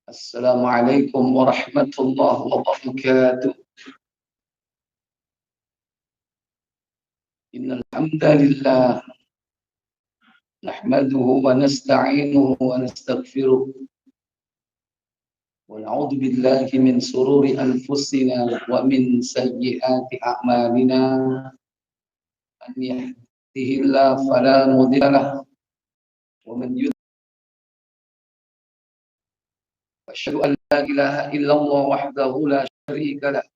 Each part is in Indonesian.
Assalamualaikum warahmatullahi wabarakatuh. Innal hamdalillah nahmaduhu wa nasta'inuhu wa nastaghfiruh wa na'udzu billahi min sururi anfusina wa min sayyiati a'malina. Man yahdihillahu fala mudilla lahu wa man yudlil asyhadu an la ilaha illallah wahdahu la syarika lahu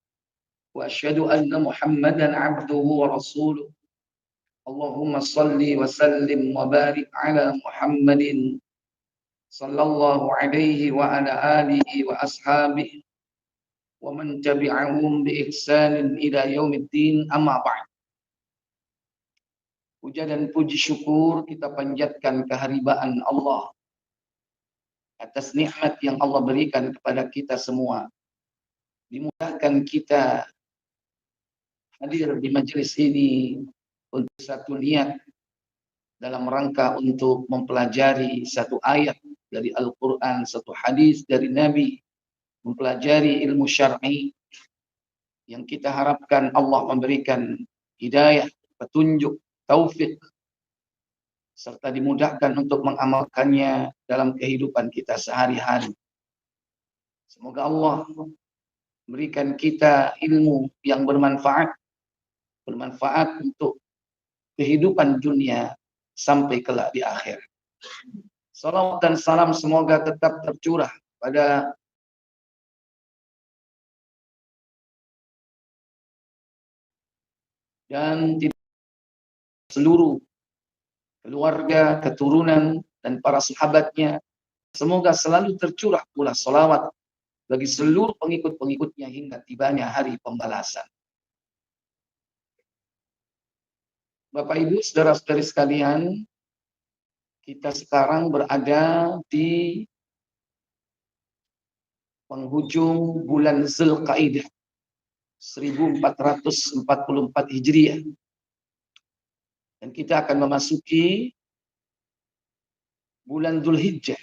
wa asyhadu anna Muhammadan 'abduhu wa rasuluh. Allahumma salli wa sallim wa barik ala Muhammadin sallallahu alaihi wa ala alihi wa ashabihi wa man tabi'ahum bi ihsanin ila yaumiddin, amma ba'd. Puja dan puji syukur kita panjatkan kehadiran Allah atas nikmat yang Allah berikan kepada kita semua. Dimudahkan kita hadir di majelis ini untuk satu niat dalam rangka untuk mempelajari satu ayat dari Al-Quran, satu hadis dari Nabi, mempelajari ilmu syar'i yang kita harapkan Allah memberikan hidayah, petunjuk, taufik, serta dimudahkan untuk mengamalkannya dalam kehidupan kita sehari-hari. Semoga Allah memberikan kita ilmu yang bermanfaat untuk kehidupan dunia sampai kelak di akhir. Salawat dan salam semoga tetap tercurah pada dan seluruh keluarga, keturunan, dan para sahabatnya. Semoga selalu tercurah pula salawat bagi seluruh pengikut-pengikutnya hingga tibanya hari pembalasan. Bapak Ibu, saudara-saudari sekalian, kita sekarang berada di penghujung bulan Zulqa'dah 1444 Hijriah. Dan kita akan memasuki bulan Dzulhijjah,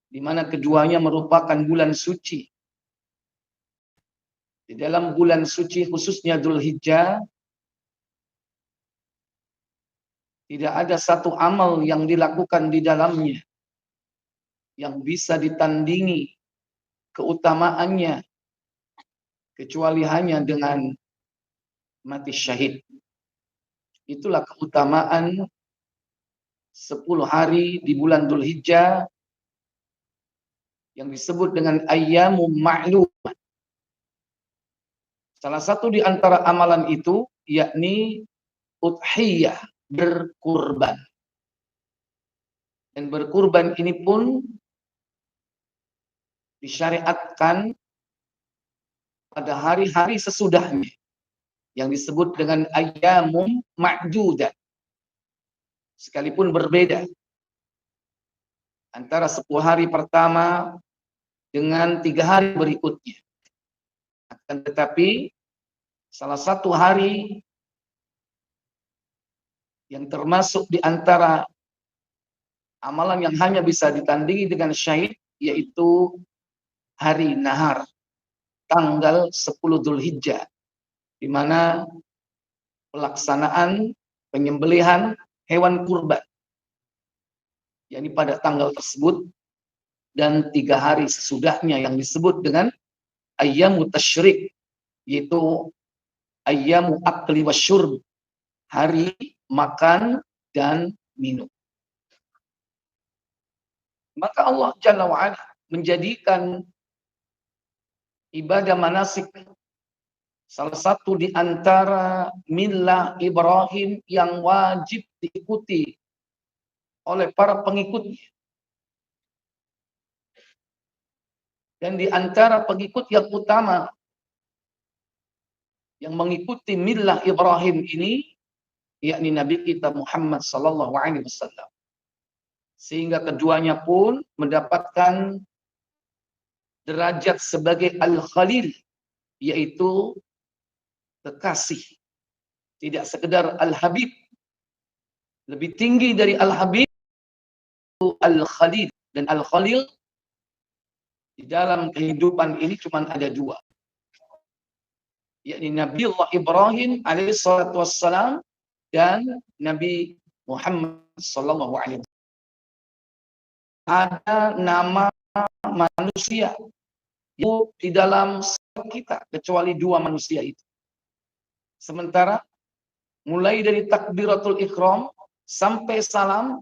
di mana keduanya merupakan bulan suci. Di dalam bulan suci khususnya Dzulhijjah, tidak ada satu amal yang dilakukan di dalamnya yang bisa ditandingi keutamaannya kecuali hanya dengan mati syahid. Itulah keutamaan 10 hari di bulan Dzulhijjah yang disebut dengan ayyamum ma'lumat. Salah satu di antara amalan itu yakni udhiyah, berkurban. Dan berkurban ini pun disyariatkan pada hari-hari sesudahnya yang disebut dengan ayyamum ma'dudat. Sekalipun berbeda antara 10 hari pertama dengan 3 hari berikutnya. Akan tetapi salah satu hari yang termasuk di antara amalan yang hanya bisa ditandingi dengan syahid, yaitu hari nahar, tanggal 10 Dzulhijjah, di mana pelaksanaan penyembelihan hewan kurban, yakni pada tanggal tersebut dan 3 hari sesudahnya yang disebut dengan ayyamu tasyrik, yaitu ayyamu akli wasyurb, hari makan dan minum. Maka Allah Jalla wa'ala menjadikan ibadah manasik salah satu di antara millah Ibrahim yang wajib diikuti oleh para pengikutnya. Dan di antara pengikut yang utama yang mengikuti millah Ibrahim ini, yakni Nabi kita Muhammad sallallahu alaihi wasallam. Sehingga keduanya pun mendapatkan derajat sebagai Al-Khalil, yaitu kekasih. Tidak sekedar Al-Habib. Lebih tinggi dari Al-Habib itu Al-Khalil. Dan Al-Khalil Di dalam kehidupan ini cuma ada dua, yakni Nabi Allah Ibrahim alaihissalatu wassalam dan Nabi Muhammad sallallahu alaihi wasallam. Ada nama manusia itu di dalam kita kecuali dua manusia itu. Sementara mulai dari takbiratul ihram sampai salam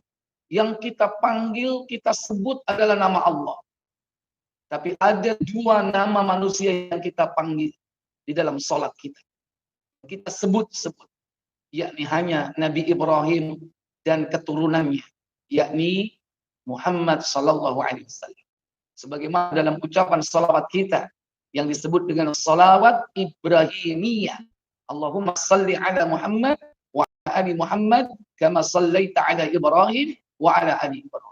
yang kita panggil, kita sebut adalah nama Allah. Tapi ada dua nama manusia yang kita panggil di dalam sholat kita. Kita sebut-sebut. Yakni hanya Nabi Ibrahim dan keturunannya. Yakni Muhammad sallallahu alaihi wasallam. Sebagaimana dalam ucapan salawat kita yang disebut dengan salawat Ibrahimiyah. Allahumma salli ala Muhammad wa ala ali Muhammad kama sallaita ala Ibrahim wa ala ali Ibrahim.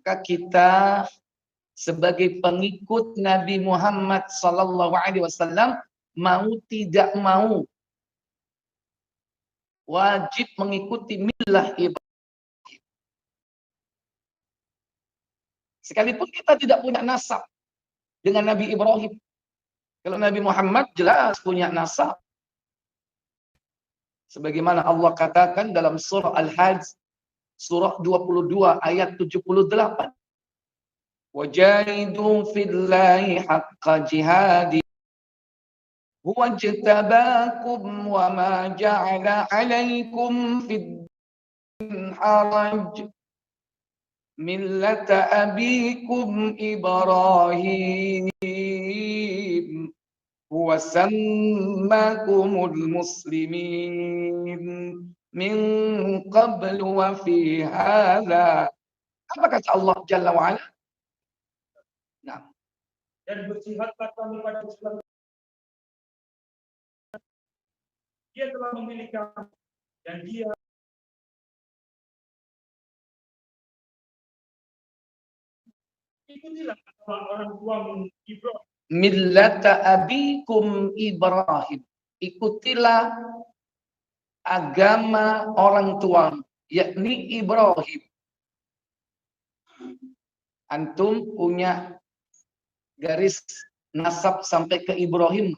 Maka kita sebagai pengikut Nabi Muhammad sallallahu alaihi wasallam mau tidak mau wajib mengikuti millah Ibrahim. Sekalipun kita tidak punya nasab dengan Nabi Ibrahim. Kalau Nabi Muhammad jelas punya nasab. Sebagaimana Allah katakan dalam surah Al-Hajj surah 22 ayat 78. Wajahidu fillahi haqqa jihadi huwa jtabakum wa ma ja'ala 'alaikum fid haraj millata abikum Ibrahim huwa sammakumul muslimin min qablu wa fi hadha. Apa kata Allah Jalla wa Ala? Nah. Dan berjihadlah kamu pada Islam. Dia telah memilih kamu dan dia ikutilah orang tuamu Ibrahim. Millata abikum Ibrahim. Ikutilah agama orang tua, yakni Ibrahim. Antum punya garis nasab sampai ke Ibrahim?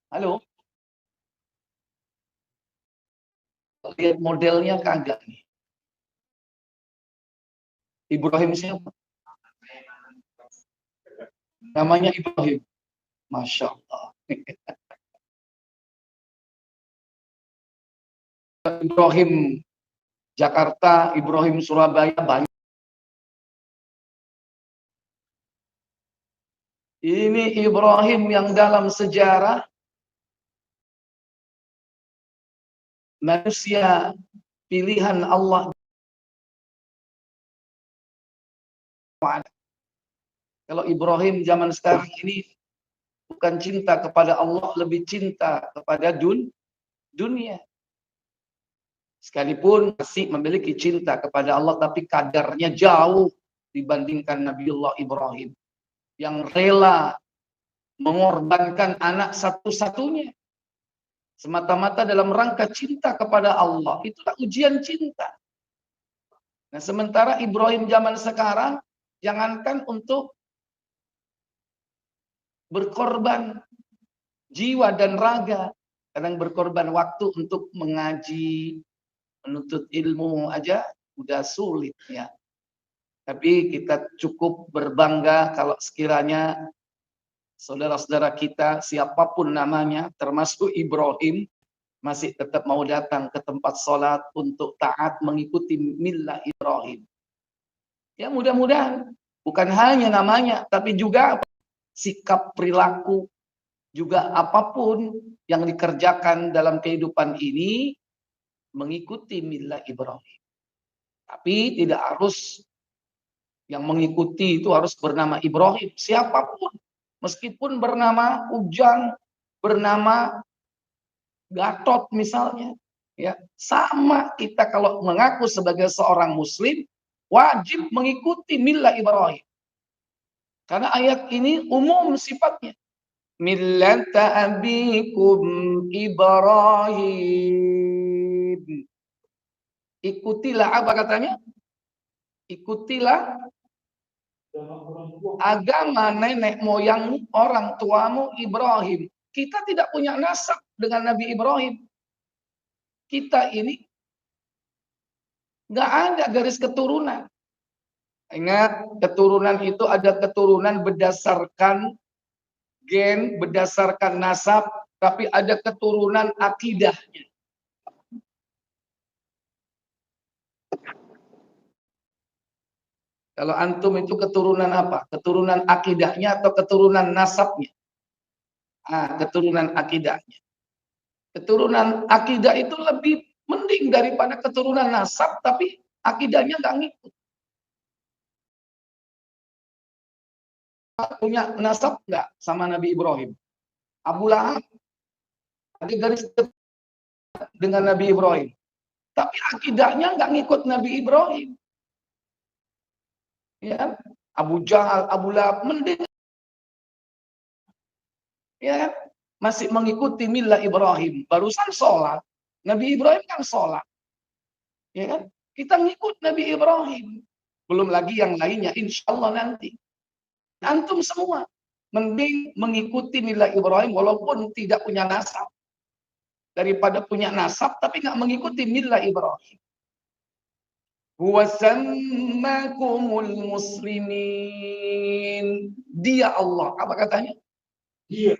Halo? Lihat modelnya kagak nih. Ibrahim siapa? Namanya Ibrahim. Masya Allah. Ibrahim Jakarta, Ibrahim Surabaya, banyak. Ini Ibrahim yang dalam sejarah manusia pilihan Allah. Kalau Ibrahim zaman sekarang ini bukan cinta kepada Allah, lebih cinta kepada dunia. Sekalipun masih memiliki cinta kepada Allah, tapi kadarnya jauh dibandingkan Nabiullah Ibrahim. Yang rela mengorbankan anak satu-satunya. Semata-mata dalam rangka cinta kepada Allah. Itulah ujian cinta. Nah, sementara Ibrahim zaman sekarang, jangankan untuk berkorban jiwa dan raga, kadang berkorban waktu untuk mengaji, menuntut ilmu aja udah sulit ya. Tapi kita cukup berbangga kalau sekiranya saudara-saudara kita siapapun namanya termasuk Ibrahim masih tetap mau datang ke tempat sholat untuk taat mengikuti millah Ibrahim. Ya mudah-mudahan bukan hanya namanya tapi juga sikap perilaku, juga apapun yang dikerjakan dalam kehidupan ini mengikuti millah Ibrahim. Tapi tidak harus yang mengikuti itu harus bernama Ibrahim. Siapapun, meskipun bernama Ujang, bernama Gatot misalnya, ya sama kita kalau mengaku sebagai seorang Muslim wajib mengikuti millah Ibrahim. Karena ayat ini umum sifatnya. Millata abikum Ibrahim. Ikutilah apa katanya? Ikutilah Agama nenek moyangmu, orang tuamu Ibrahim. Kita tidak punya nasab dengan Nabi Ibrahim. Kita ini nggak ada garis keturunan. Ingat, keturunan itu ada keturunan berdasarkan gen, berdasarkan nasab, tapi ada keturunan akidahnya. Kalau antum itu keturunan apa? Keturunan akidahnya atau keturunan nasabnya? Keturunan akidahnya. Keturunan akidah itu lebih mending daripada keturunan nasab, tapi akidahnya nggak ngikut. Punya nasab nggak sama Nabi Ibrahim? Abu Lahab ada garis dengan Nabi Ibrahim, tapi akidahnya nggak ngikut Nabi Ibrahim. Ya, Abu Jahal, Abu Lahab mending, ya, masih mengikuti milah Ibrahim. Barusan sholat, Nabi Ibrahim kan sholat, ya kan? Kita ngikut Nabi Ibrahim. Belum lagi yang lainnya, insya Allah nanti. Antum semua mending mengikuti milah Ibrahim walaupun tidak punya nasab, daripada punya nasab tapi nggak mengikuti milah Ibrahim. Huwa sammakumul muslimin. Dia Allah. Apa katanya? Dia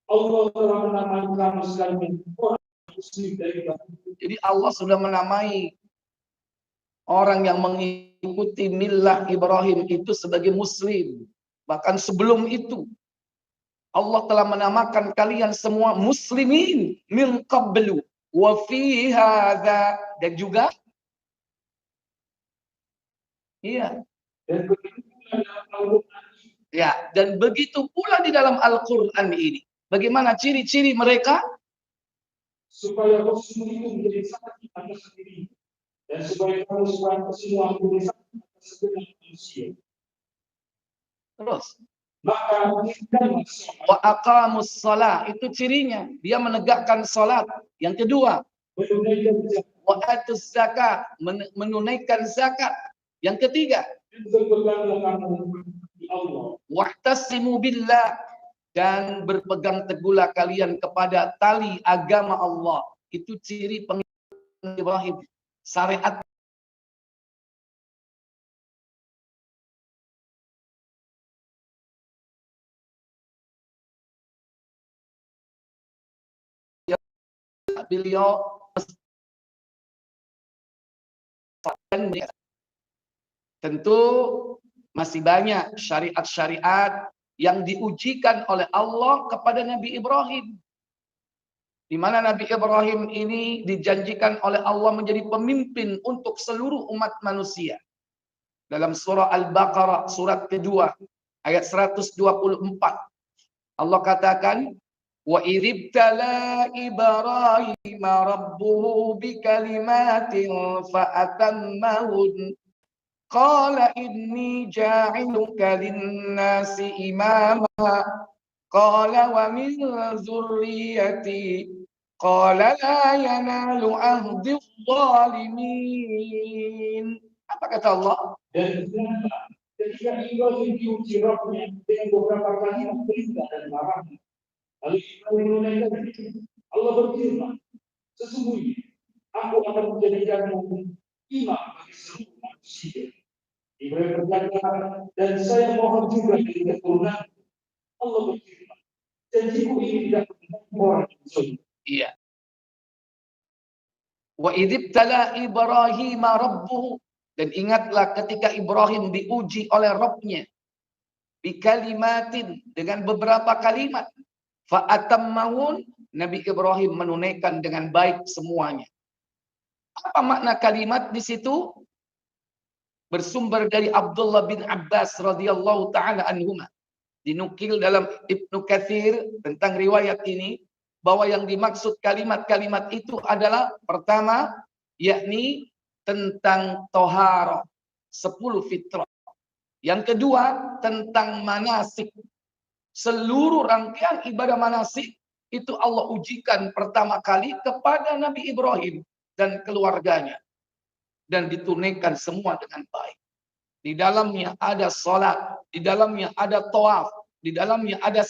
Allah telah menamai kamu sekalian orang muslim dari kamu. Jadi Allah sudah menamai orang yang mengikuti milah Ibrahim itu sebagai muslim. Bahkan sebelum itu Allah telah menamakan kalian semua muslimin min qablu wa fi hadza, dan juga dan begitu pula di dalam Al-Qur'an ini. Bagaimana ciri-ciri mereka? Supaya kamu semua itu menjadi satu atas sendiri, dan supaya kamu semua menjadi satu atas segala manusia. Terus Maka wa aqamus shalah, itu cirinya, dia menegakkan salat. Yang kedua, wa atuz zakat, menunaikan zakat. Yang ketiga, wahtasimu billah, dan berpegang teguhlah kalian kepada tali agama Allah. Itu ciri pengikut Ibrahim. Syariat beliau tentu masih banyak syariat-syariat yang diujikan oleh Allah kepada Nabi Ibrahim. Di mana Nabi Ibrahim ini dijanjikan oleh Allah menjadi pemimpin untuk seluruh umat manusia. Dalam surah Al-Baqarah surat kedua ayat 124 Allah katakan, wa idzibtala Ibrahim rabbuhu bikalimatin fa'atammahun qala inni ja'iluka lin-nasi imama qala wa min dzurriyyati qala la yanalu ahdi dzalimin. Apa kata Allah? Dan ketika Ibrahim diuji Rabbnya dengan beberapa kalimat perintah dan larangan, lalu Ibrahim menunaikan itu, Allah berfirman, sesungguhnya aku akan menjadikanmu imam bagi seluruh manusia. Ibrahim berkata, dan saya mohon juga dari keturunan. Allah berfirman, janjiku ini tidak orang yang iya. Wa idzibtala Ibrahim rabbuhu, dan ingatlah ketika Ibrahim diuji oleh Rabbnya bikalimatin, dengan beberapa kalimat, fa'atammahun, Nabi Ibrahim menunaikan dengan baik semuanya. Apa makna kalimat di situ? Bersumber dari Abdullah bin Abbas radhiyallahu taala anhuma. Dinukil dalam Ibnu Katsir tentang riwayat ini bahwa yang dimaksud kalimat-kalimat itu adalah pertama, yakni tentang toharo, 10 fitrah. Yang kedua, tentang manasik. Seluruh rangkaian ibadah manasik itu Allah ujikan pertama kali kepada Nabi Ibrahim dan keluarganya. Dan ditunaikan semua dengan baik. di dalamnya ada salat, di dalamnya ada tawaf, di dalamnya ada